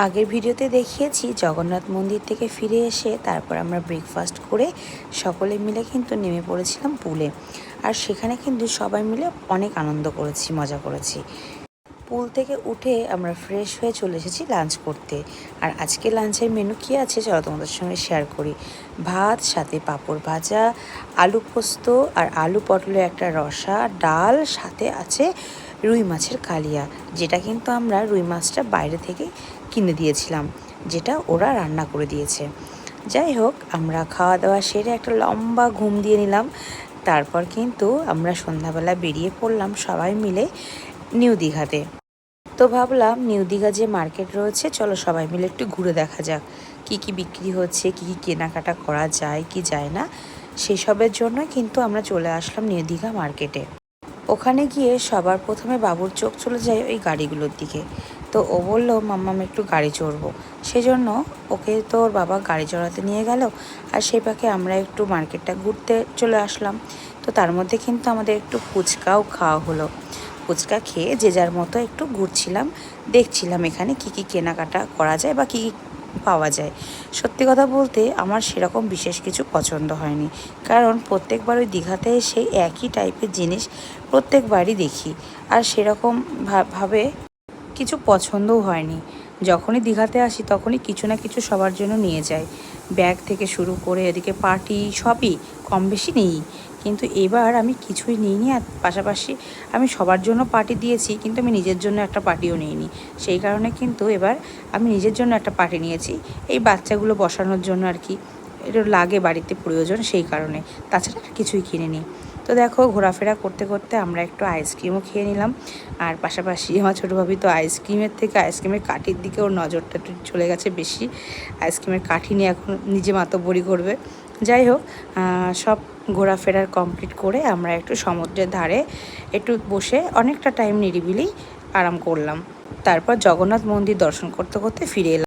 আগের ভিডিওতে দেখিয়েছি জগন্নাথ মন্দির থেকে ফিরে এসে তারপর আমরা ব্রেকফাস্ট করে সকলে মিলে কিন্তু নেমে পড়েছিলাম পুলে। আর সেখানে কিন্তু সবাই মিলে অনেক আনন্দ করেছি, মজা করেছি। পুল থেকে উঠে আমরা ফ্রেশ হয়ে চলে এসেছি লাঞ্চ করতে। আর আজকে লাঞ্চের মেনু কী আছে চলো তোমাদের সঙ্গে শেয়ার করি। ভাত, সাথে পাঁপড় ভাজা, আলু পোস্ত আর আলু পটলের একটা রসা, ডাল, সাথে আছে রুই মাছের কালিয়া, যেটা কিন্তু আমরা রুই মাছটা বাইরে থেকে কিনে দিয়েছিলাম, যেটা ওরা রান্না করে দিয়েছে। যাই হোক, আমরা খাওয়া দাওয়া সেরে একটা লম্বা ঘুম দিয়ে নিলাম। তারপর কিন্তু আমরা সন্ধ্যাবেলা বেরিয়ে পড়লাম সবাই মিলে নিউ দীঘাতে। তো ভাবলাম নিউ দীঘা যে মার্কেট রয়েছে, চলো সবাই মিলে একটু ঘুরে দেখা যাক কি কি বিক্রি হচ্ছে, কি কি কেনাকাটা করা যায় কি যায় না। সেসবের জন্যই কিন্তু আমরা চলে আসলাম নিউ দীঘা মার্কেটে। ওখানে গিয়ে সবার প্রথমে বাবুর চোখ চলে যায় ওই গাড়িগুলোর দিকে। তো ও বললো মাম্মাম একটু গাড়ি চড়বো, সেজন্য ওকে তো ওর বাবা গাড়ি চড়াতে নিয়ে গেল। আর সেই পাকে আমরা একটু মার্কেটটা ঘুরতে চলে আসলাম। তো তার মধ্যে কিন্তু আমাদের একটু ফুচকাও খাওয়া হলো। ফুচকা খেয়ে যে যার মতো একটু ঘুরছিলাম, দেখছিলাম এখানে কি কি কেনাকাটা করা যায় বা কী পাওয়া যায়। সত্যি কথা বলতে আমার সেরকম বিশেষ কিছু পছন্দ হয়নি, কারণ প্রত্যেকবার ওই দীঘাতে এসে একই টাইপের জিনিস প্রত্যেকবারই দেখি, আর সেরকম ভাবে কিছু পছন্দও হয়নি। যখনই দীঘাতে আসি তখনই কিছু না কিছু সবার জন্য নিয়ে যাই, ব্যাগ থেকে শুরু করে এদিকে পার্টি সবই কম বেশি নিই। কিন্তু এবার আমি কিছুই নিইনি, আর পাশাপাশি আমি সবার জন্য পার্টি দিয়েছি কিন্তু আমি নিজের জন্য একটা পার্টিও নিইনি। সেই কারণে কিন্তু এবার আমি নিজের জন্য একটা পার্টি নিয়েছি, এই বাচ্চাগুলো বসানোর জন্য আর কি, এটা লাগে বাড়িতে প্রয়োজন, সেই কারণে। তাছাড়া আর কিছুই কিনিনি। তো দেখো, ঘোরাফেরা করতে করতে আমরা একটু আইসক্রিমও খেয়ে নিলাম। আর পাশাপাশি আমার ছোটো ভাবি তো আইসক্রিমের থেকে আইসক্রিমের কাঠির দিকে ওর নজরটা চলে গেছে বেশি। আইসক্রিমের কাঠি নিয়ে এখন নিজে মাতব্বরি করবে। যাই হোক, সব ঘোরাফেরার কমপ্লিট করে আমরা একটু সমুদ্রের ধারে একটু বসে অনেকটা টাইম নিরিবিলি আরাম করলাম। তারপর জগন্নাথ মন্দির দর্শন করতে করতে ফিরে এলাম।